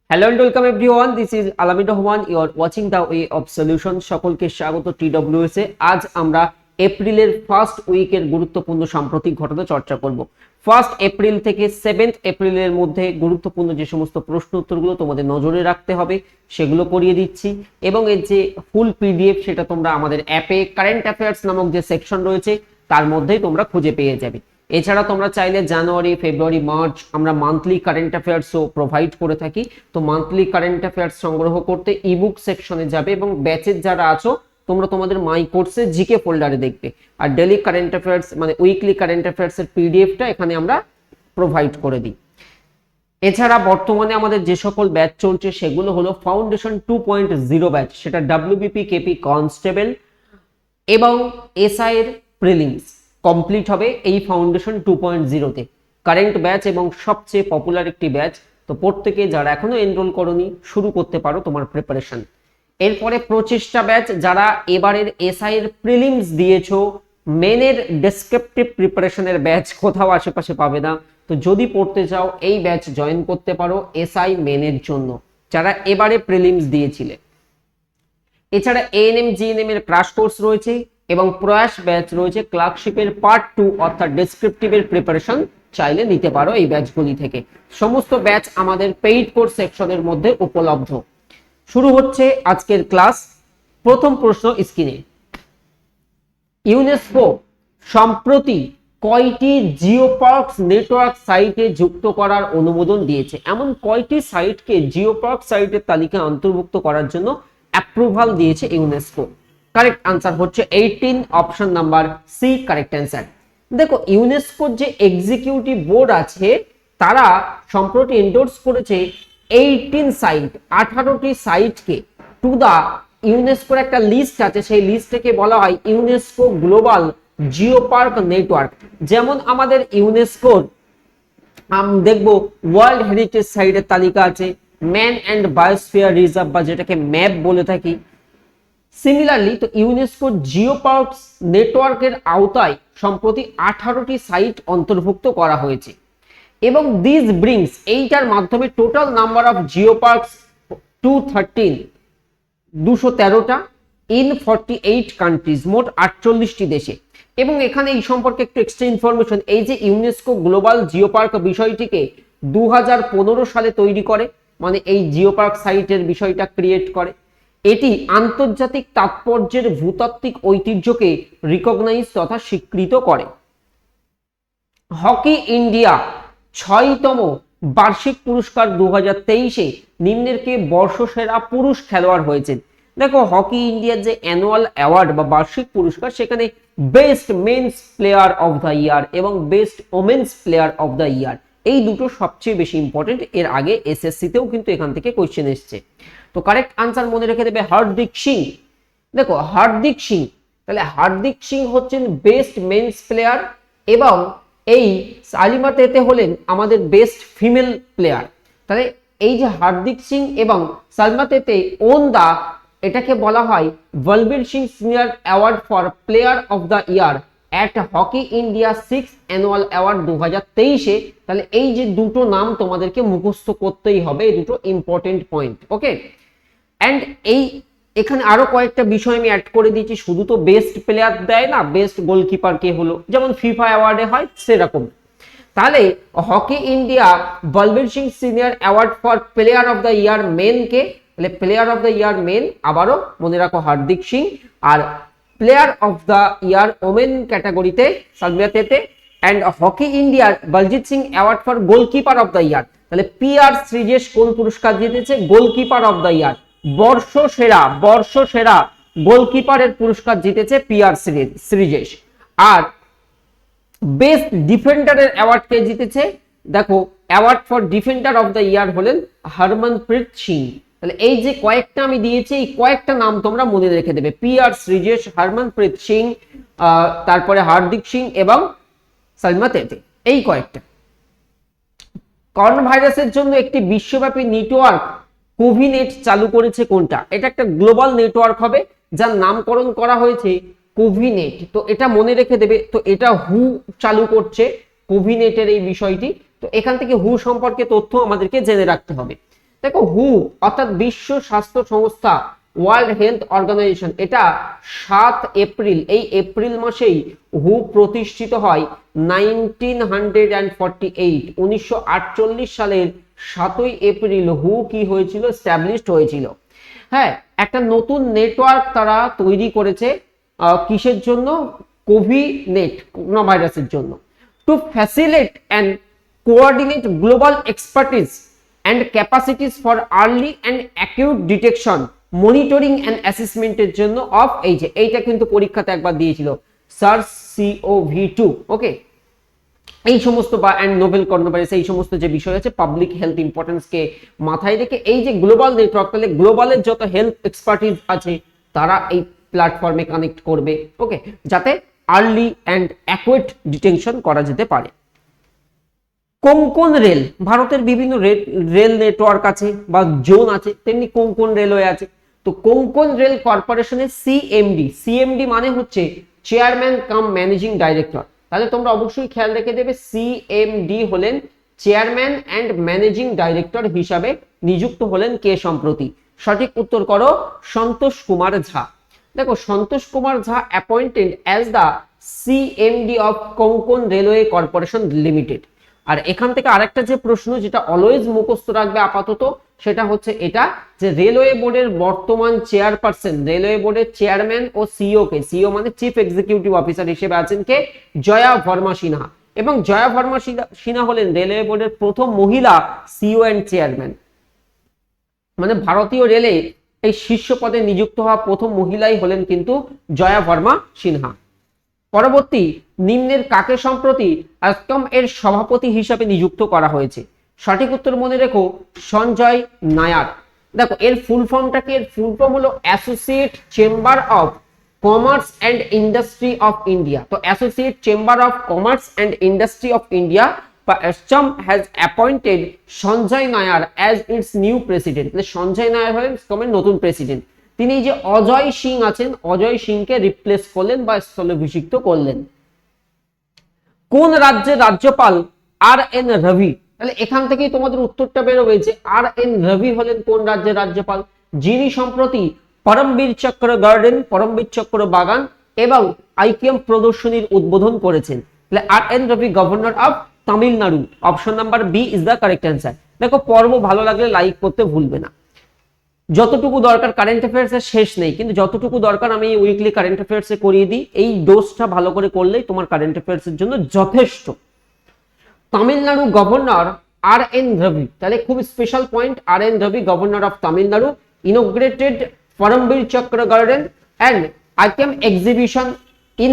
Hello and welcome everyone. This is Alamid Rahman. You are watching the Way of Solution. সকলকে স্বাগত TWS এ। আজ আমরা এপ্রিলের first উইকের গুরুত্বপূর্ণ সাম্প্রতিক ঘটনা চর্চা করব। ফার্স্ট এপ্রিল থেকে 7th এপ্রিলের মধ্যে গুরুত্বপূর্ণ যে সমস্ত প্রশ্ন উত্তরগুলো তোমাদের নজরে রাখতে হবে সেগুলো করিয়ে দিচ্ছি, এবং এর যে ফুল পিডিএফ সেটা তোমরা আমাদের অ্যাপে কারেন্ট অ্যাফেয়ার্স নামক যে সেকশন রয়েছে তার মধ্যেই তোমরা খুঁজে পেয়ে যাবে। এছাড়া তোমরা চাইলে জানুয়ারি, ফেব্রুয়ারি, মার্চ আমরা মান্থলি কারেন্ট অ্যাফেয়ার্সও প্রোভাইড করে থাকি। তো মান্থলি কারেন্ট অ্যাফেয়ার্স সংগ্রহ করতে ইবুক সেকশনে যাবে এবং ব্যাচের যারা আছো তোমরা তোমাদের মাই কোর্সে জিকে ফোল্ডারে দেখবে, আর ডেইলি কারেন্ট অ্যাফেয়ার্স মানে উইকলি কারেন্ট অ্যাফেয়ার্স এর পিডিএফটা এখানে আমরা প্রোভাইড করে দিই। এছাড়া বর্তমানে আমাদের যে সকল ব্যাচ চলছে সেগুলো হলো ফাউন্ডেশন 2.0 ব্যাচ, সেটা ডাব্লিউবিপি, কেপি কনস্টেবল এবং এসআই এর প্রিলিমস কমপ্লিট হবে এই ফাউন্ডেশন 2.0 তে। কারেন্ট ব্যাচ এবং সবচেয়ে পপুলার একটি ব্যাচ। তো প্রত্যেকে যারা এখনো এনরোল করোনি শুরু করতে পারো তোমার প্রিপারেশন। এরপরে প্রচেষ্টা ব্যাচ, যারা এবারের এসআই এর প্রিলিমস দিয়েছো, মেনের ডেসক্রিপটিভ প্রিপারেশনের ব্যাচ কোথাও আশেপাশে পাবে না। তো যদি পড়তে চাও এই ব্যাচ জয়েন করতে পারো এসআই মেনের জন্য, যারা এবারে প্রিলিমস দিয়েছিলে। এছাড়া এএনএম জিএনএম এর ক্র্যাশ কোর্স রয়েছে এবং প্রয়াস ব্যাচ রয়েছে ক্লার্কশিপের পার্ট 2 অর্থাৎ ডেসক্রিপটিভের প্রিপারেশন চাইলে নিতে পারো এই ব্যাচগুলি থেকে। সমস্ত ব্যাচ আমাদের পেইড কোর্স সেকশনের মধ্যে উপলব্ধ। শুরু হচ্ছে আজকের ক্লাস। প্রথম প্রশ্ন স্ক্রিনে। ইউনেস্কো সম্প্রতি কয়টি জিও পার্কস নেটওয়ার্ক সাইটে যুক্ত করার অনুমোদন দিয়েছে? এমন কয়টি সাইটকে জিও পার্ক সাইটের তালিকায় অন্তর্ভুক্ত করার জন্য অ্যাপ্রুভাল দিয়েছে ইউনেস্কো? কারেক্ট আনসার হচ্ছে 18, option number C correct answer. দেখো, ইউনেস্কোর যে এক্সিকিউটিভ বোর্ড আছে তারা সম্প্রতি এন্ডোর্স করেছে 18টি সাইটকে টু দা ইউনেস্কোর একটা লিস্ট আছে, সেই লিস্টটাকে বলা হয় UNESCO global Jio park network. যেমন আমাদের ইউনেস্কোর দেখবো ওয়ার্ল্ড হেরিটেজ সাইটের তালিকা আছে, ম্যান অ্যান্ড বায়োস্ফিয়ার রিজার্ভ বা যেটাকে ম্যাপ বলে থাকি। সিমিলারলি তো ইউনেস্কো জিও পার্কস নেটওয়ার্কের আওতায় সম্প্রতি 18টি সাইট অন্তর্ভুক্ত করা হয়েছে, এবং দিস ব্রিংস এইটার মাধ্যমে total number of geo parks 213টা ইন 48 কান্ট্রিজ, মোট 48টি দেশে। এবং এখানে এই সম্পর্কে একটু এক্সট্রা ইনফরমেশন, এই যে ইউনেস্কো গ্লোবাল জিও পার্ক বিষয়টিকে 2015 সালে তৈরি করে, মানে এই জিও পার্ক সাইটের বিষয়টা ক্রিয়েট করে। এটি আন্তর্জাতিক তাৎপর্যের ভূতাত্ত্বিক ঐতিহ্যকে রিকগনাইজ তথা স্বীকৃত করে। হকি ইন্ডিয়া 6তম বার্ষিক পুরস্কার 2023-এ নিম্নের কে বর্ষসেরা পুরুষ খেলোয়াড় হয়েছেন? দেখো, হকি ইন্ডিয়ার যে অ্যানুয়াল অ্যাওয়ার্ড বা বার্ষিক পুরস্কার সেখানে best men's player of the year এবং best women's player of the year এই দুটো সবচেয়ে বেশি ইম্পর্টেন্ট। এর আগে এসএসসিতেও কিন্তু এখান থেকে কোয়েশ্চেন এসছে। তো কারেক্ট আনসার মনে রেখে দেবে হার্দিক সিং। দেখো, হার্দিক সিং, তাহলে হার্দিক সিং হচ্ছেন বেস্ট মেন্স প্লেয়ার এবং এই সালিমা তেতে হলেন আমাদের বেস্ট ফিমেল প্লেয়ার। তাহলে এই যে হার্দিক সিং এবং সালমা তেতে ওন দা, এটাকে বলা হয় Balbir Singh senior award for player of the year at hockey India 6th annual award 2023-এ। তাহলে এই যে দুটো নাম তোমাদেরকে মুখস্থ করতেই হবে, এই দুটো ইম্পর্টেন্ট পয়েন্ট। ওকে, অ্যান্ড এই এখানে আরো কয়েকটা বিষয় আমি অ্যাড করে দিয়েছি। শুধু তো বেস্ট প্লেয়ার দেয় না, বেস্ট গোলকিপার কে হলো যেমন ফিফা অ্যাওয়ার্ডে হয় সেরকম। তাহলে hockey India Balbir Singh senior award for player of the year men কে? তাহলে player of the year men আবারও মনে রাখো হার্দিক সিং, আর player of the year women ক্যাটাগরিতে সালমিয়া তেতে, অ্যান্ড হকি ইন্ডিয়ার Baljit Singh award for goalkeeper of the year. তাহলে পিআর শ্রীজেশ কোন পুরস্কার জিতেছে? গোলকিপার অফ দ্য ইয়ার, বর্ষসেরা গোলকিপারের পুরস্কার জিতেছে পিআর শ্রীজেশ। আর বেস্ট ডিফেন্ডারের অ্যাওয়ার্ড কে জিতেছে? দেখো, award for defender of the ইয়ার হলেন হরমনপ্রীত সিং। তাহলে এই যে কয়েকটা আমি দিয়েছি এই কয়েকটা নাম তোমরা মনে রেখে দেবে, পিআর শ্রীজেশ, হরমনপ্রীত সিং, তারপরে হার্দিক সিং এবং সালমা তেতে, এই কয়েকটা। করোনা ভাইরাসের জন্য একটি বিশ্বব্যাপী নেটওয়ার্ক কোভিনেট চালু করেছে কোনটা? এটা একটা গ্লোবাল নেটওয়ার্ক হবে যার নামকরণ করা হয়েছে কোভিনেট। তো এটা মনে রেখে দেবে। তো এটা হু চালু করছে কোভিনেটের এই বিষয়টি। তো এখান থেকে হু সম্পর্কে তথ্য আমাদেরকে জেনে রাখতে হবে। দেখো হু অর্থাৎ বিশ্ব স্বাস্থ্য সংস্থা, ওয়ার্ল্ড হেলথ অর্গানাইজেশন, এটা 7 এপ্রিল, এই এপ্রিল মাসেই হু প্রতিষ্ঠিত হয় 1948 সালের 7ই এপ্রিল হু কি হয়েছিল, স্ট্যাবলিশড হয়েছিল। হ্যাঁ, একটা নতুন নেটওয়ার্ক তারা তৈরি করেছে, কিসের জন্য, কোভিনেট, করোনা ভাইরাসের জন্য, to facilitate and coordinate global expertise and capacities for early and acute detection, monitoring and assessment এর জন্য অফ এইটা কিন্তু পরীক্ষাতে একবার দিয়েছিল SARS-CoV-2। ওকে, এই সমস্ত বা এন্ড নোভেল করোনা ভাইরাস, এই সমস্ত যে বিষয় আছে পাবলিক হেলথ ইম্পর্টেন্স কে মাথায় রেখে এই যে গ্লোবাল নেটওয়ার্ক, তাহলে গ্লোবালের যত হেলথ এক্সপার্টিস আছে তারা এই প্ল্যাটফর্মে কানেক্ট করবে। ওকে, যাতে আর্লি অ্যান্ড অ্যাকুরেট ডিটেকশন করা যেতে পারে। কোঙ্কন রেল, ভারতের বিভিন্ন রেল নেটওয়ার্ক আছে বা জোন আছে, তেমনি কোঙ্কন রেলওয়ে আছে। তো কোঙ্কন রেল কর্পোরেশনের সিএমডি মানে হচ্ছে চেয়ারম্যান কাম ম্যানেজিং ডাইরেক্টর। তাহলে তোমরা অবশ্যই খেয়াল রেখে দেবে, সিএমডি হলেন চেয়ারম্যান অ্যান্ড ম্যানেজিং ডাইরেক্টর হিসাবে নিযুক্ত হলেন কে সম্প্রতি? সঠিক উত্তর করো সন্তোষ কুমার ঝা। দেখো, Santosh Kumar Jha appointed as the CMD of Konkan railway corporation limited. আর এখান থেকে আরেকটা যে প্রশ্ন যেটা অলওয়েজ মুখস্থ রাখবে আপাতত, সেটা হচ্ছে এটা যে রেলওয়ে বোর্ডের বর্তমান চেয়ারপারসন, রেলওয়ে বোর্ডের চেয়ারম্যান ও সিইও কে, সিইও মানে চিফ এক্সিকিউটিভ অফিসার হিসেবে আছেন কে? জয়া ভার্মা সিনহা। এবং জয়া ভার্মা সিনহা হলেন রেলওয়ে বোর্ডের প্রথম মহিলা সিইও এন্ড চেয়ারম্যান, মানে ভারতীয় রেলে এই শীর্ষ পদে নিযুক্ত হওয়া প্রথম মহিলাই হলেন কিন্তু জয়া ভার্মা সিনহা। পরবর্তী নিম্নের কাকে সম্প্রতি আসকম এর সভাপতি হিসাবে নিযুক্ত করা হয়েছে? সঠিক উত্তর মনে রেখো সঞ্জয় নায়ার। দেখো, এর ফুল ফর্মটা কি? এর ফুল ফর্ম হলো associate chamber of commerce and industry of India. তো associate chamber of commerce and industry of India বা ASSOCHAM has appointed Sanjay Nair as its new president। Sanjay Nair হলেন ASSOCHAM-এর নতুন প্রেসিডেন্ট। তিনি যে অজয় সিং আছেন, অজয় সিংকে রিপ্লেস করলেন বা স্থলাভিষিক্ত করলেন। কোন রাজ্যের রাজ্যপাল আর এন রবি? তাহলে এখান থেকেই তোমাদের উত্তরটা বেরোবে যে আর এন রবি হলেন কোন রাজ্যের রাজ্যপাল, যিনি সম্প্রতি পরমবীর চক্র গার্ডেন, পরমবীর চক্র বাগান এবং আইকিএম প্রদর্শনীর উদ্বোধন করেছেন। তাহলে R N Ravi governor of Tamil Nadu. Option number B is the correct answer. দেখো, পর্ব ভালো লাগলে লাইক করতে ভুলবে না। যতটুকু দরকার কারেন্ট অ্যাফেয়ার্সের শেষ নেই, কিন্তু যতটুকু দরকার আমি উইকলি কারেন্ট অ্যাফেয়ার্সে করিয়ে দিই। এই ডোজটা ভালো করে করলেই তোমার কারেন্ট অ্যাফেয়ার্সের জন্য যথেষ্ট। তামিলনাড়ু গভর্নর আর এন রবি, তাহলে খুব special point, R N Ravi governor of Tamil Nadu ইনোগ্রেটেড পরমবীর চক্র garden and item exhibition in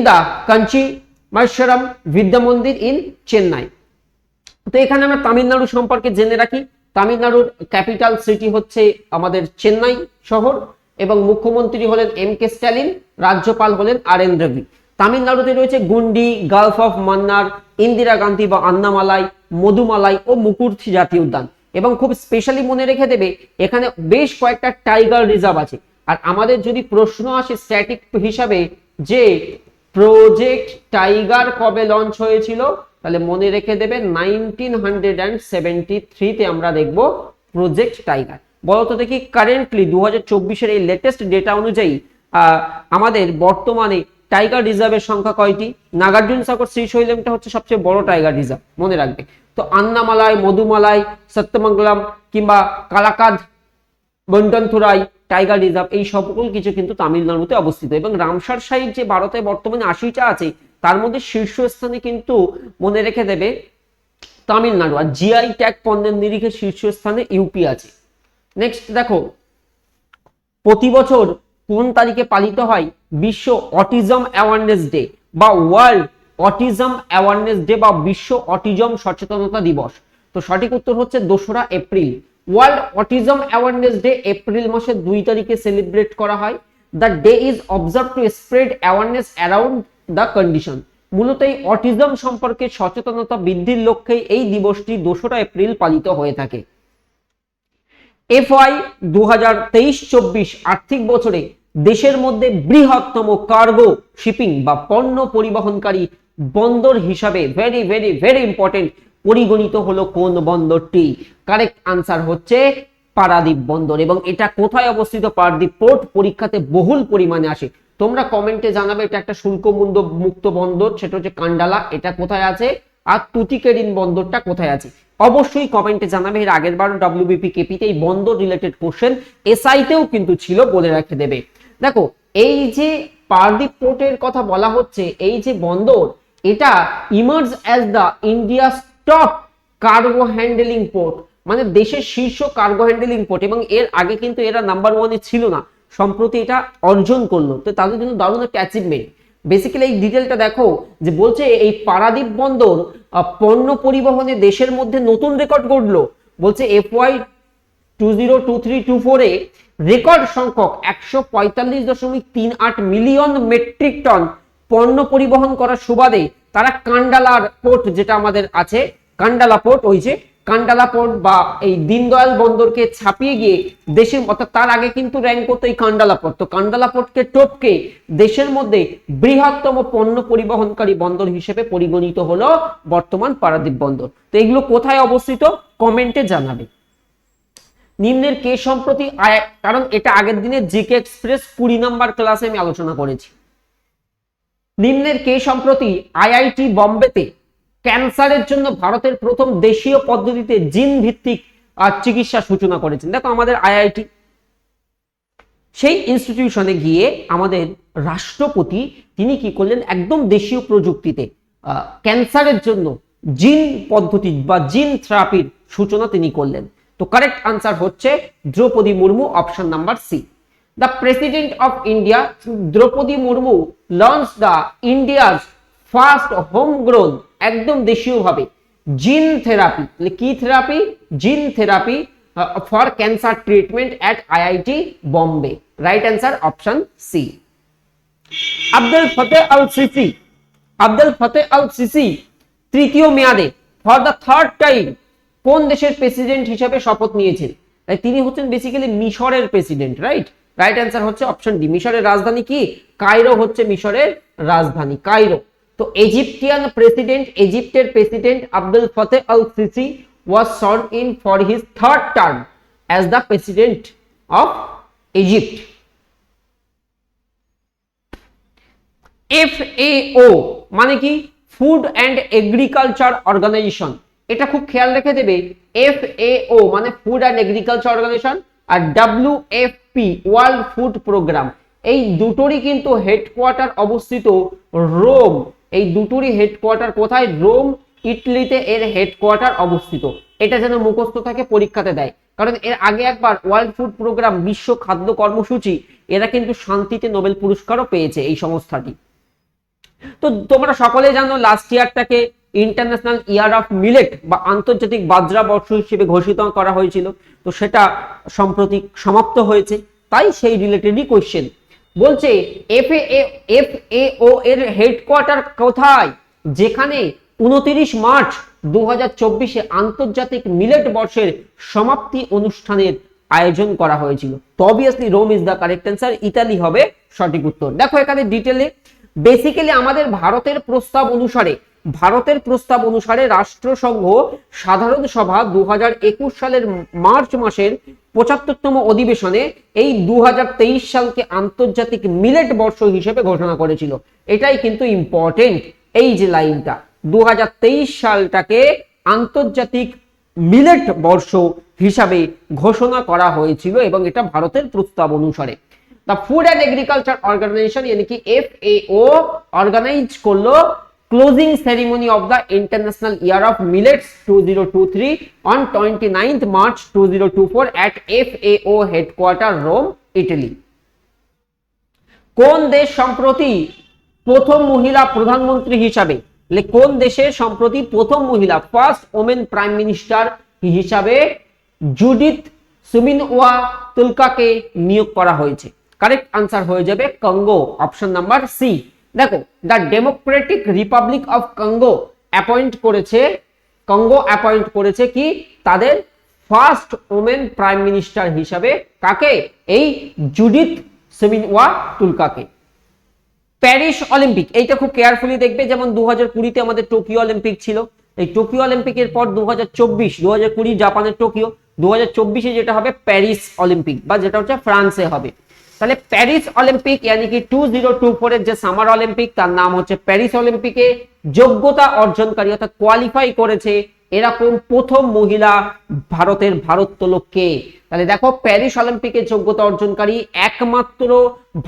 the Kanchi মার্শারাম বিদ্যা মন্দির ইন চেন্নাই। তো এখানে আমরা তামিলনাড়ু সম্পর্কে জেনে রাখি। তামিলনাড়ুর ক্যাপিটাল সিটি হচ্ছে আমাদের চেন্নাই শহর এবং মুখ্যমন্ত্রী হলেন এম.কে. স্ট্যালিন, রাজ্যপাল হলেন আর এন রবি। তামিলনাড়ুতে রয়েছে গুন্ডি, গালফ অফ মান্নার, ইন্দিরা গান্ধী বা আন্নামালাই, মধুমালাই ও মুকুর্থি জাতীয় উদ্যান। এবং খুব স্পেশালি মনে রেখে দেবে, এখানে বেশ কয়েকটা টাইগার রিজার্ভ আছে। আর আমাদের যদি প্রশ্ন আসে স্ট্যাটিক হিসাবে যে প্রজেক্ট টাইগার কবে লঞ্চ হয়েছিল, তাহলে মনে রেখে দেবে 1973-তে আমরা দেখব প্রজেক্ট টাইগার। বলতো দেখি কারেন্টলি 2024-এর এই লেটেস্ট ডেটা অনুযায়ী আমাদের বর্তমানে টাইগার রিজার্ভের সংখ্যা কয়টি? নাগার্জুন সাগর শ্রীশৈলমটা হচ্ছে সবচেয়ে বড় টাইগার রিজার্ভ, মনে রাখবে। তো আন্নামালাই, মধুমালাই, সত্যমঙ্গলম কিংবা কালাকাদ, বন্টনথুরাই টাইগার রিজার্ভ, এই সকল কিছু কিন্তু তামিলনাড়ুতে অবস্থিত। এবং রামসার সাইট যে ভারতে বর্তমানে 80টা আছে, তার মধ্যে শীর্ষস্থানে কিন্তু মনে রেখে দেবে তামিলনাড়ু। আর জিআই ট্যাগ পণ্যের নিরিখে শীর্ষস্থানে ইউপি আছে। নেক্সট দেখো, প্রতি বছর কোন তারিখে পালিত হয় বিশ্ব অটিজম অ্যাওয়ারনেস ডে বা ওয়ার্ল্ড অটিজম অ্যাওয়ারনেস ডে বা বিশ্ব অটিজম সচেতনতা দিবস? তো সঠিক উত্তর হচ্ছে 2রা April. World autism awareness day April মাসের 2 তারিখে সেলিব্রেট করা হয়। The day is observe to spread awareness around the condition. মূলত এই অটিজম সম্পর্কে সচেতনতা বৃদ্ধির লক্ষ্যে এই দিবসটি 2রা এপ্রিল পালিত হয়ে থাকে। FY 2023-24 আর্থিক বছরে দেশের মধ্যে বৃহত্তম কার্গো শিপিং বা পণ্য পরিবহনকারী বন্দর হিসাবে ভেরি ভেরি ভেরি ইম্পর্টেন্ট পরিগণিত হলো কোন বন্দরটি? কারেক্ট আনসার হচ্ছে পারাদ্বীপ বন্দর। এবং এটা কোথায় অবস্থিত? পারাদ্বীপ পোর্ট পরীক্ষাতে বহুল পরিমাণে আসে। তোমরা কমেন্টে জানাবে এটা একটা শুল্ক মুক্ত বন্দর, সেটা হচ্ছে কান্ডালা, এটা কোথায় আছে, আর তুতিকেরিন বন্দরটা কোথায় আছে, অবশ্যই কমেন্টে জানাবে। এর আগের বার ডব্লিউবিপি কেপিতে এই বন্দর রিলেটেড কোশ্চেন এসআইতেও কিন্তু ছিল, বলে রাখে দেবে। দেখো এই যে পারাদ্বীপ পোর্টের কথা বলা হচ্ছে, এই যে বন্দর, এটা emerge as the India's top cargo handling port, মানে দেশের শীর্ষ কার্গো হ্যান্ডেলিং পোর্ট। এবং এর আগে কিন্তু এরা নাম্বার ওয়ানে ছিল না, সম্প্রতি এটা অর্জন করলো, তো তাদের জন্য দারুণ একটা অ্যাচিভমেন্ট। বেসিক্যালি এই ডিটেলটা দেখো, যে বলছে এই পারাদ্বীপ বন্দর পণ্য পরিবহনে দেশের মধ্যে নতুন রেকর্ড গড়লো। বলছে FY 2023-24 এ রেকর্ড সংখ্যক 145.38 মিলিয়ন মেট্রিক টন পণ্য পরিবহন করার সুবাদে তারা কান্ডালার পোর্ট, যেটা আমাদের আছে কান্ডালা পোর্ট, ওই যে কান্ডালা পোর্ট বা এই দীনদয়াল বন্দরকে ছাপিয়ে গিয়ে দেশের, অর্থাৎ তার আগে কিন্তু র্যাঙ্ক করতো এই কান্ডালা পোর্ট, তো কান্ডালা পোর্টকে টপকে দেশের মধ্যে বৃহত্তম পণ্য পরিবহনকারী বন্দর হিসেবে পরিগণিত হলো বর্তমান পারাদ্বীপ বন্দর। তো এগুলো কোথায় অবস্থিত কমেন্টে জানাবে। নিম্নের কে সম্প্রতি, কারণ এটা আগের দিনে জিকে এক্সপ্রেস 20 নম্বর ক্লাসে আমি আলোচনা করেছি। নিম্নের কে সম্প্রতি আইআইটি বোম্বেতে ক্যান্সারের জন্য ভারতের প্রথম দেশীয় পদ্ধতিতে জিন ভিত্তিক চিকিৎসা সূচনা করেছেন। দেখো আমাদের আইআইটি, সেই ইনস্টিটিউশনে গিয়ে আমাদের রাষ্ট্রপতি তিনি কি করলেন, একদম দেশীয় প্রযুক্তিতে ক্যান্সারের জন্য জিন পদ্ধতি বা জিন থেরাপির সূচনা তিনি করলেন। তো কারেক্ট আনসার হচ্ছে Droupadi Murmu, option number C. The President of India, Droupadi Murmu, launched the India's first homegrown, একদম দেশীয় ভাবে, জিন থেরাপি, কি therapy, gene therapy for cancer treatment at IIT Bombay. Right answer option C. Abdel Fattah al Sisi, Abdel Fattah al Sisi তৃতীয় মেয়াদে for the third time কোন দেশের president হিসেবে শপথ নিয়েছেন? তিনি হচ্ছেন বেসিক্যালি মিশরের প্রেসিডেন্ট, রাইট? রাইট অ্যান্সার হচ্ছে অপশন ডি। মিশরের রাজধানী কি? কায়রো হচ্ছে মিশরের রাজধানী, কায়রো। তো ইজিপ্টিয়ান প্রেসিডেন্ট, ইজিপ্টের president Abdul Fattah al Sisi was sworn in for his third term as the president of Egypt. FAO মানে কি? ফুড অ্যান্ড এগ্রিকালচার অর্গানাইজেশন, এটা খুব খেয়াল রেখে দেবে। FAO মানে ফুড অ্যান্ড এগ্রিকালচার অর্গানাইজেশন, আর WFP ওয়ার্ল্ড ফুড প্রোগ্রাম, এই দুটোরই কিন্তু হেডকোয়ার্টার অবস্থিত রোম। এই দুটোরই হেডকোয়ার্টার কোথায়? রোম, ইটালিতে এর হেডকোয়ার্টার অবস্থিত। এটা যেন মুখস্থ থাকে, পরীক্ষাতে দেয়, কারণ এর আগে একবার ওয়ার্ল্ড ফুড প্রোগ্রাম, বিশ্ব খাদ্য কর্মসূচি, এরা কিন্তু শান্তিতে নোবেল পুরস্কারও পেয়েছে এই সংস্থাটি। তো তোমরা সকলে জানো লাস্ট ইয়ারটাকে ইন্টারন্যাশনাল ইয়ার অফ মিলেট বা আন্তর্জাতিক বাজরা বর্ষ হিসেবে ঘোষিত করা হয়েছিল, তো সেটা সম্প্রতি সমাপ্ত হয়েছে, তাই সেই রিলেটেডই কোশ্চেন। বলছে FAO এর হেডকোয়ার্টার কোথায়? যেখানে 29 মার্চ 2024 আন্তর্জাতিক মিলেট বর্ষের সমাপ্তি অনুষ্ঠানের আয়োজন করা হয়েছিল। তো obviously Rome is the correct answer, Italy হবে সঠিক উত্তর। দেখো এখানে ডিটেলে বেসিক্যালি আমাদের ভারতের প্রস্তাব অনুসারে রাষ্ট্রসংঘ সাধারণ সভা 2021 সালের মার্চ মাসের 75তম অধিবেশনে এই 2023 সালকে আন্তর্জাতিক মিলেট বর্ষ হিসেবে ঘোষণা করেছিল। এটাই কিন্তু ইম্পর্টেন্ট, এই যে লাইনটা, 2023 সালটাকে আন্তর্জাতিক মিলেট বর্ষ হিসাবে ঘোষণা করা হয়েছিল, এবং এটা ভারতের প্রস্তাব অনুসারে। The Food and Agriculture Organization यानी कि FAO ऑर्गेनाइज করলো closing ceremony of the international year of millets 2023 on 29th March 2024 at FAO headquarter Rome, Italy. কোন দেশ সম্প্রতি প্রথম মহিলা প্রধানমন্ত্রী হিসাবে, কোন দেশের সম্প্রতি প্রথম মহিলা ফার্স্ট ওমেন প্রাইম মিনিস্টার হিসাবে জুডিথ সুমিনওয়া তুলকাকে নিয়োগ করা হয়েছে? কারেক্ট আনসার হয়ে যাবে কঙ্গো, অপশন নাম্বার সি। দেখো the Democratic Republic of Congo appoint করেছে কি তাদের ফার্স্ট ওমেন প্রাইম মিনিস্টার হিসাবে, কাকে? এই জুডিথ সুমিনওয়া তুলকাকে। প্যারিস অলিম্পিক, এইটা খুব কেয়ারফুলি দেখবে, যেমন 2020-তে আমাদের টোকিও অলিম্পিক ছিল, এই টোকিও অলিম্পিকের পর 2020 জাপানের টোকিও, 2024 যেটা হবে প্যারিস অলিম্পিক বা যেটা হচ্ছে ফ্রান্সে হবে। তাহলে প্যারিস অলিম্পিক यानी কি 2024 এর যে সামার অলিম্পিক তার নাম হচ্ছে প্যারিস অলিম্পিকে যোগ্যতা অর্জনকারী অর্থাৎ কোয়ালিফাই করেছে এরকম প্রথম মহিলা ভারতের ভারোত্তোলক কে। তাহলে দেখো প্যারিস অলিম্পিকে যোগ্যতা অর্জনকারী একমাত্র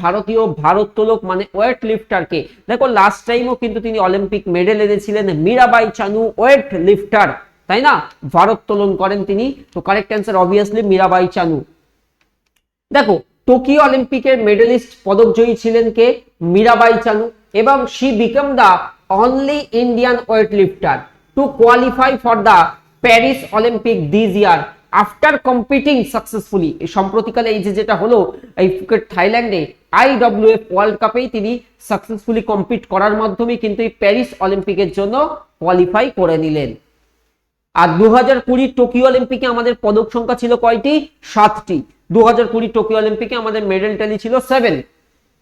ভারতীয় ভারোত্তোলক মানে ওয়েট লিফটারকে। দেখো লাস্ট টাইমও কিন্তু তিনি অলিম্পিক মেডেল এনেছিলেন, মীরাবাই চানু ওয়েট লিফটার, তাই না, ভারোত্তোলন করেন তিনি। তো কারেক্ট অ্যান্সার অবভিয়াসলি মীরাবাই চানু। দেখো টোকিও অলিম্পিকের মেডেলিস্ট পদকজয়ী ছিলেন কে, মীরাবাই চানু, এবং she become the only Indian weight lifter to qualify for the Paris Olympic this year after competing successfully. সম্প্রতিকালে এই যেটা হলো এই ফুকেট থাইল্যান্ডে IWF ওয়ার্ল্ড কাপেই তিনি সাকসেসফুলি কম্পিট করার মাধ্যমে কিন্তু এই প্যারিস অলিম্পিকের জন্য কোয়ালিফাই করে নিলেন। আর 2020 টোকিও অলিম্পিকে আমাদের পদক সংখ্যা ছিল কয়টি, 7টি। 2020 টোকিও অলিম্পিকে আমাদের মেডেল ট্যালি ছিল 7।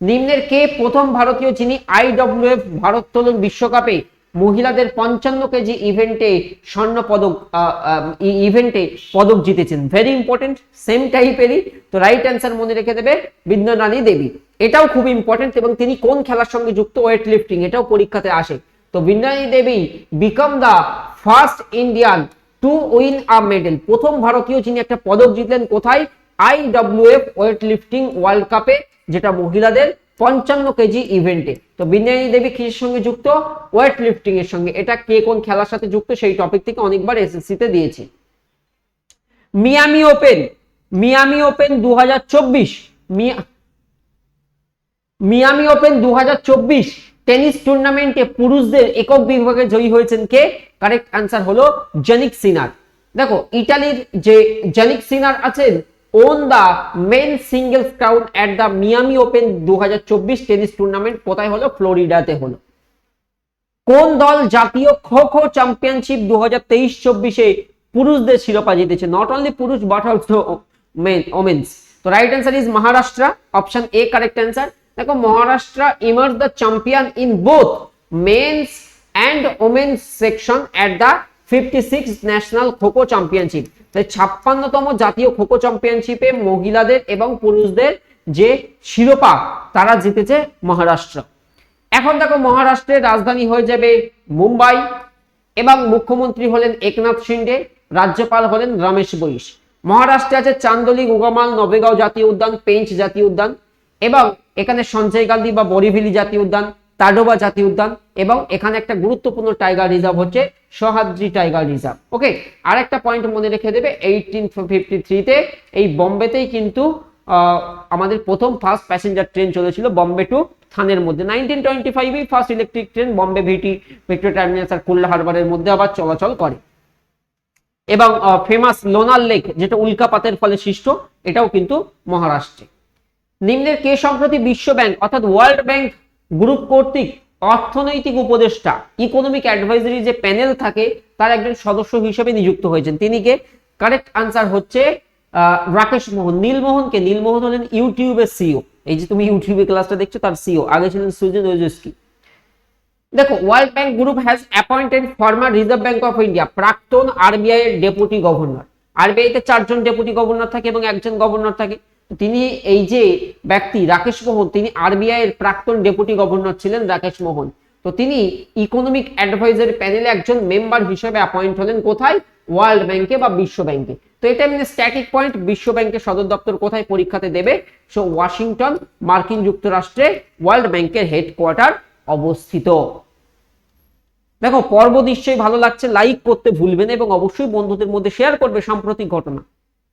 নিম্নের কে প্রথম ভারতীয় যিনি IWF ভারোত্তোলন বিশ্বকাপে মহিলাদের 55 কেজি ইভেন্টে স্বর্ণ পদক পদক জিতেছেন? ভেরি ইম্পর্টেন্ট, সেম টাইপেরই। তো রাইট অ্যান্সার মনে রেখে দেবে বিদ্যা রানী দেবী, এটাও খুব ইম্পর্টেন্ট। এবং তিনি কোন খেলার সঙ্গে যুক্ত, ওয়েট লিফটিং, এটাও পরীক্ষাতে আসে। তো Vidya Rani Devi become the first Indian to win a medal, প্রথম ভারতীয় যিনি একটা পদক জিতলেন কোথায়, IWF ওয়েট লিফটিং ওয়ার্ল্ড কাপে, যেটা মহিলাদের 55 কেজি ইভেন্টে। তো বিদ্যারানী দেবী কিসের সঙ্গে যুক্ত, ওয়েট লিফটিং এর সঙ্গে। এটা কে কোন খেলার সাথে যুক্ত সেই টপিক থেকে অনেকবার এসএসসি তে দিয়েছি। Miami Open, Miami Open 2024, Miami Open 2024 tennis টুর্নামেন্টে পুরুষদের একক বিভাগে জয়ী হয়েছেন কে? কারেক্ট আনসার হলো জানিক সিনার। দেখো ইতালির যে জানিক সিনার আছেন won the men singles crown at the Miami Open 2024 tennis tournament, কোথায় হলো, ফ্লোরিডাতে হলো। কোন দল জাতীয় খো খো চ্যাম্পিয়নশিপ 2023-24 পুরুষদের শিরোপা জিতেছে? নট অনলি পুরুষ বাট অলসো মেন ওমেন্স। তো right answer is Maharashtra, option A correct answer. দেখো Maharashtra emerge the champion in both men's and women's section at the 56 national kho kho championship. তাই 56তম জাতীয় খোখো চ্যাম্পিয়নশিপে মহিলাদের এবং পুরুষদের যে শিরোপা তারা জিতেছে মহারাষ্ট্র। এখন দেখো মহারাষ্ট্রের রাজধানী হয়ে যাবে মুম্বাই এবং মুখ্যমন্ত্রী হলেন একনাথ শিন্ডে, রাজ্যপাল হলেন রমেশ বৈশ। মহারাষ্ট্রে আছে চান্দোলি, গুগামাল, নবেগাঁও জাতীয় উদ্যান, পেঞ্চ জাতীয় উদ্যান, এবং এখানে সঞ্জয় গান্ধী বা বরিভিলি জাতীয় উদ্যান, তাডোবা জাতীয় উদ্যান, এবং এখানে একটা গুরুত্বপূর্ণ টাইগার রিজার্ভ হচ্ছে সহ্যাদ্রি টাইগার রিজার্ভ। ওকে, আর একটা পয়েন্ট মনে রেখে দেবে 1853-তে এই বোম্বেতেই কিন্তু আমাদের প্রথম ফার্স্ট প্যাসেঞ্জার ট্রেন চলেছিল বোম্বে টু থানের মধ্যে। 1925 ফার্স্ট ইলেকট্রিক ট্রেন বোম্বে ভিটি ভিক্টোরিয়া টার্মিনাস আর কুল্লা হারবারের মধ্যে আবার চলাচল করে। এবং ফেমাস লোনার লেক যেটা উল্কাপাতের ফলে সৃষ্ট, এটাও কিন্তু মহারাষ্ট্রে। নিম্নের কে সম্প্রতি বিশ্ব ব্যাংক অর্থাৎ ওয়ার্ল্ড ব্যাংক গ্রুপ কর্তৃক অর্থনৈতিক উপদেষ্টা ইকোনমিক অ্যাডভাইজারি যে প্যানেল থাকে তার একজন সদস্য হিসেবে নিযুক্ত হয়েছেন? তিনি কে? কারেক্ট আনসার হচ্ছে রাকেশ মোহন। নীলমোহনকে, নীলমোহন হলেন ইউটিউবের সিও। এই যে তুমি ইউটিউবে ক্লাসটা দেখছো তার সিও, আগে ছিলেন সুজন ওজস্কি। দেখো world bank group has appointed former reserve bank of India, প্রাক্তন আরবিআই এর ডেপুটি গভর্নর। আরবিআই তে 4 জন ডেপুটি গভর্নর থাকে এবং 1 জন গভর্নর থাকে। তিনি এই যে ব্যক্তি রাকেশ মোহন, তিনি আরবিআই এর প্রাক্তন ডেপুটি গভর্নর ছিলেন রাকেশ মোহন। তো তিনি ইকোনমিক অ্যাডভাইজারি প্যানেলে একজন মেম্বার হিসেবে অ্যাপয়েন্ট হলেন কোথায়? ওয়ার্ল্ড ব্যাংকে বা বিশ্ব ব্যাংকে। তো এটা এমনি স্ট্যাটিক পয়েন্ট, বিশ্ব ব্যাংকের সদর দপ্তর কোথায় পরীক্ষাতে দেবে? সো ওয়াশিংটন, মার্কিন যুক্তরাষ্ট্রে ওয়ার্ল্ড ব্যাংকের হেডকোয়ার্টার অবস্থিত। দেখো পর্ব নিশ্চয়ই ভালো লাগছে, লাইক করতে ভুলবেন এবং অবশ্যই বন্ধুদের মধ্যে শেয়ার করবে সাম্প্রতিক ঘটনা।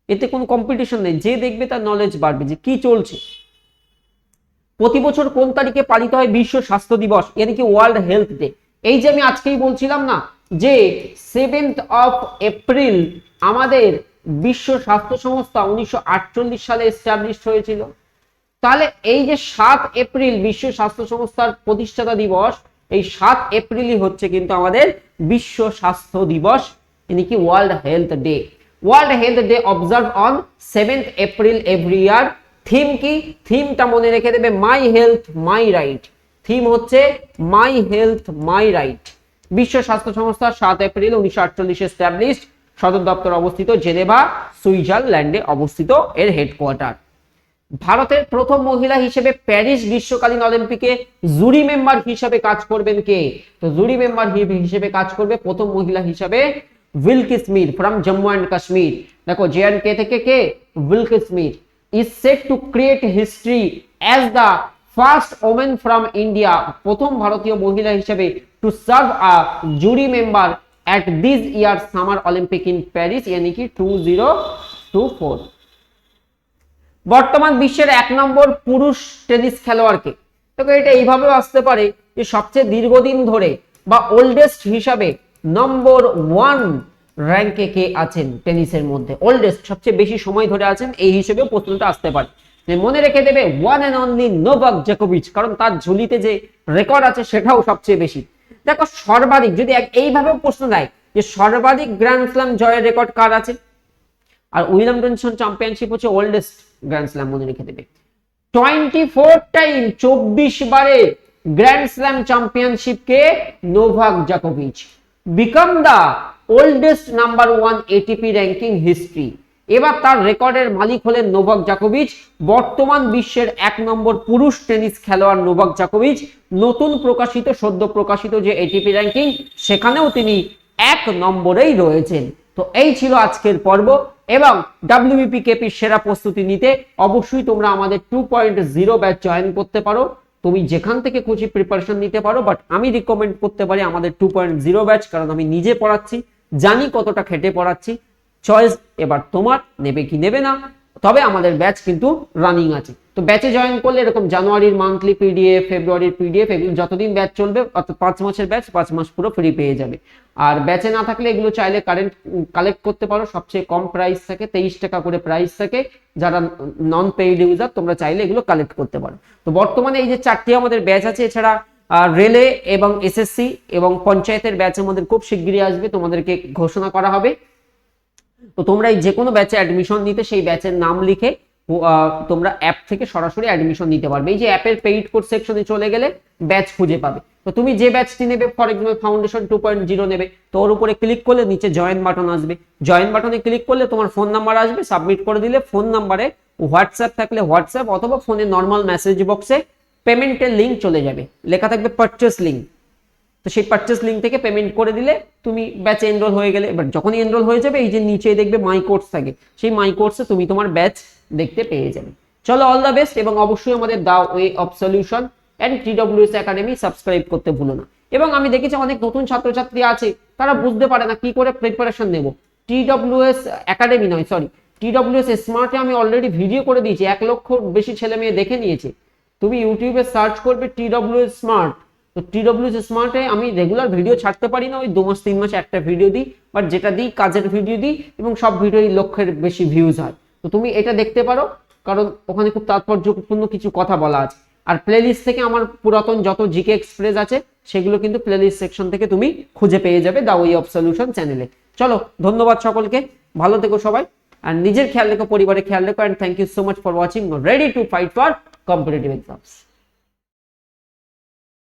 এতে কোনো কম্পিটিশন নেই, যে দেখবে তার নলেজ বাড়বে যে কি চলছে। প্রতি বছর কোন তারিখে পালিত হয় বিশ্ব স্বাস্থ্য দিবস, মানে কি ওয়ার্ল্ড হেলথ ডে? এই যে আমি আজকেই বলছিলাম না যে 7th অফ এপ্রিল আমাদের বিশ্ব স্বাস্থ্য সংস্থা 1948 সালে এস্টাবলিশড হয়েছিল। তাহলে এই যে 7 এপ্রিল বিশ্ব স্বাস্থ্য সংস্থার প্রতিষ্ঠাতা দিবস, এই 7 এপ্রিলই হচ্ছে কিন্তু আমাদের বিশ্ব স্বাস্থ্য দিবস, মানে কি world health day. World health day observe on 7th April every year. Theme কি? থিমটা মনে রেখে দেবে my health my right. Theme হচ্ছে মাই হেলথ মাই রাইট। বিশ্ব স্বাস্থ্য সংস্থা 7 এপ্রিল 1948 এস্টাবলিশড, সদর দপ্তর অবস্থিত জেনেভা, সুইজারল্যান্ডে অবস্থিত এর হেডকোয়ার্টার। ভারতের প্রথম মহিলা হিসেবে প্যারিস গ্রীষ্মকালীন অলিম্পিকে জুরি মেম্বার হিসেবে কাজ করবেন কে? তো জুরি মেম্বার হিসেবে কাজ করবে প্রথম মহিলা হিসেবে উইলকিস মির ফ্রম জম্মু অ্যান্ড কাশ্মীর। দেখো জেএন্ডকে থেকে কে? Wilkis Mir is set to create history as the first women from India, প্রথম ভারতীয় মহিলা হিসেবে to serve a jury member at this year's summer olympic in Paris, यानी कि 2024। বর্তমান বিশ্বের 1 নম্বর পুরুষ টেনিস খেলোয়াড়কে? তো এটা এইভাবে আসতে পারে যে সবচেয়ে দীর্ঘদিন ধরে বা ওল্ডেস্ট হিসাবে নম্বর 1 র্যাঙ্কে কে আছেন টেনিসের মধ্যে, ওল্ডেস্ট সবচেয়ে বেশি সময় ধরে আছেন, এই হিসেবে প্রশ্নটা আসতে পারে। মনে রেখে দেবে ওয়ান এন্ড অনলি নোভাক জোকোভিচ, কারণ তার ঝুলিতে যে রেকর্ড আছে সেটাও সবচেয়ে বেশি। দেখো সর্বাধিক যদি এইভাবেও প্রশ্ন দেয় যে সর্বাধিক গ্র্যান্ড স্ল্যাম জয়ের রেকর্ড কার আছে, আর উইম্বলডন চ্যাম্পিয়নশিপ হচ্ছে ওল্ডেস্ট গ্র্যান্ড স্ল্যাম, মনে রেখে দেবে 24 টাইম 24 বারে গ্র্যান্ড স্ল্যাম চ্যাম্পিয়নশিপ কে নোভাক জোকোভিচ, become the oldest number 1 ATP ranking history. এবার তার রেকর্ডের মালিক হলেন নোভাক জোকোভিচ, বর্তমান বিশ্বের 1 নম্বর পুরুষ টেনিস খেলোয়াড় নোভাক জোকোভিচ। নতুন প্রকাশিত সদ্য প্রকাশিত যে এটিপি র্যাঙ্কিং সেখানেও তিনি 1 নম্বরেই রয়েছেন। তো এই ছিল আজকের পর্ব, এবং WBPKP সেরা প্রস্তুতি নিতে অবশ্যই তোমরা আমাদের 2.0 ব্যাচ জয়েন করতে পারো। তুমি যেখান থেকে খুশি প্রিপারেশন নিতে পারো, বাট আমি রিকমেন্ড করতে পারি আমাদের 2.0 ব্যাচ, কারণ আমি নিজে পড়াচ্ছি, জানি কতটা খেটে পড়াচ্ছি। চয়েস এবার তোমার, নেবে কি নেবে না, তবে আমাদের ব্যাচ কিন্তু রানিং আছে। তো ব্যাচে জয়েন করলে এরকম জানুয়ারির মান্থলি পিডিএফ, ফেব্রুয়ারির পিডিএফ, এগুলো যতদিন ব্যাচ চলবে, অর্থাৎ 5 মাসের ব্যাচ 5 মাস পুরো ফ্রি পেয়ে যাবে। আর ব্যাচে না থাকলে এগুলো চাইলে কালেক্ট করতে পারো, সবচেয়ে কম প্রাইস থাকে, 23 টাকা করে প্রাইস থাকে। যারা নন পেইড ইউজার তোমরা চাইলে এগুলো কালেক্ট করতে পারো। তো বর্তমানে এই যে 4টি আমাদের ব্যাচ আছে, এছাড়া রেলে এবং এসএসসি এবং পঞ্চায়েতের ব্যাচ আমাদের খুব শিগগিরই আসবে, তোমাদেরকে ঘোষণা করা হবে। তো তোমরা এই যে কোনো ব্যাচে অ্যাডমিশন নিতে সেই ব্যাচের নাম লিখে তোমরা অ্যাপ থেকে সরাসরি অ্যাডমিশন নিতে পারবে। এই যে অ্যাপের পেইড কোর্স সেকশনে চলে গেলে ব্যাচ খুঁজে পাবে। তো তুমি যে ব্যাচটি নেবে, ফর এক্সাম্পল ফাউন্ডেশন 2.0 নেবে, তো ওর উপরে ক্লিক করলে নিচে জয়েন বাটন আসবে, জয়েন বাটনে ক্লিক করলে তোমার ফোন নাম্বার আসবে, সাবমিট করে দিলে ফোন নাম্বারে হোয়াটসঅ্যাপ থাকলে হোয়াটসঅ্যাপ, অথবা ফোনে নর্মাল মেসেজ বক্সে পেমেন্টের লিঙ্ক চলে যাবে, লেখা থাকবে পারচেস লিঙ্ক। তো সেই পারচেস লিঙ্ক থেকে পেমেন্ট করে দিলে তুমি ব্যাচে এনরোল হয়ে গেলে। এবার যখনই এনরোল হয়ে যাবে, এই যে নিচে দেখবে মাই কোর্স থাকে, সেই মাই কোর্সে তুমি তোমার ব্যাচ দেখতে পেয়ে যাবে। চলো, অল দ্য বেস্ট, এবং অবশ্যই আমাদের the way of solution and TWS academy subscribe করতে ভুলো না। এবং আমি দেখেছি অনেক নতুন ছাত্রছাত্রী আছে, তারা বুঝতে পারে না কি করে প্রিপারেশন নেব। TWS একাডেমি নয়, সরি, TWS স্মার্টে আমি অলরেডি ভিডিও করে দিয়েছি, 1 লক্ষ বেশি ছেলে মেয়ে দেখে নিয়েছে। তুমি ইউটিউবে সার্চ করবে TWS স্মার্ট। তো TWS স্মার্টে আমি রেগুলার ভিডিও ছাড়তে পারি না, ওই 2 মাস 3 মাসে একটা ভিডিও দিই, বাট যেটা দিই কাজের ভিডিও দিই, এবং সব ভিডিওই লক্ষের বেশি ভিউজ হয়। তো তুমি এটা দেখতে পারো, কারণ ওখানে খুব তাৎপর্যপূর্ণ কিছু কথা বলা আছে। আর প্লেলিস্ট থেকে আমার পুরাতন যত জিকে এক্সপ্রেস আছে সেগুলো কিন্তু প্লেলিস্ট সেকশন থেকে তুমি খুঁজে পেয়ে যাবে দা ওয়ে অফ সলিউশন চ্যানেলে। চলো, ধন্যবাদ সকলকে, ভালো থেকো সবাই, আর নিজের খেয়াল রেখো, পরিবারের খেয়াল রেখো, and thank you so much for watching ready to fight for competitive exams.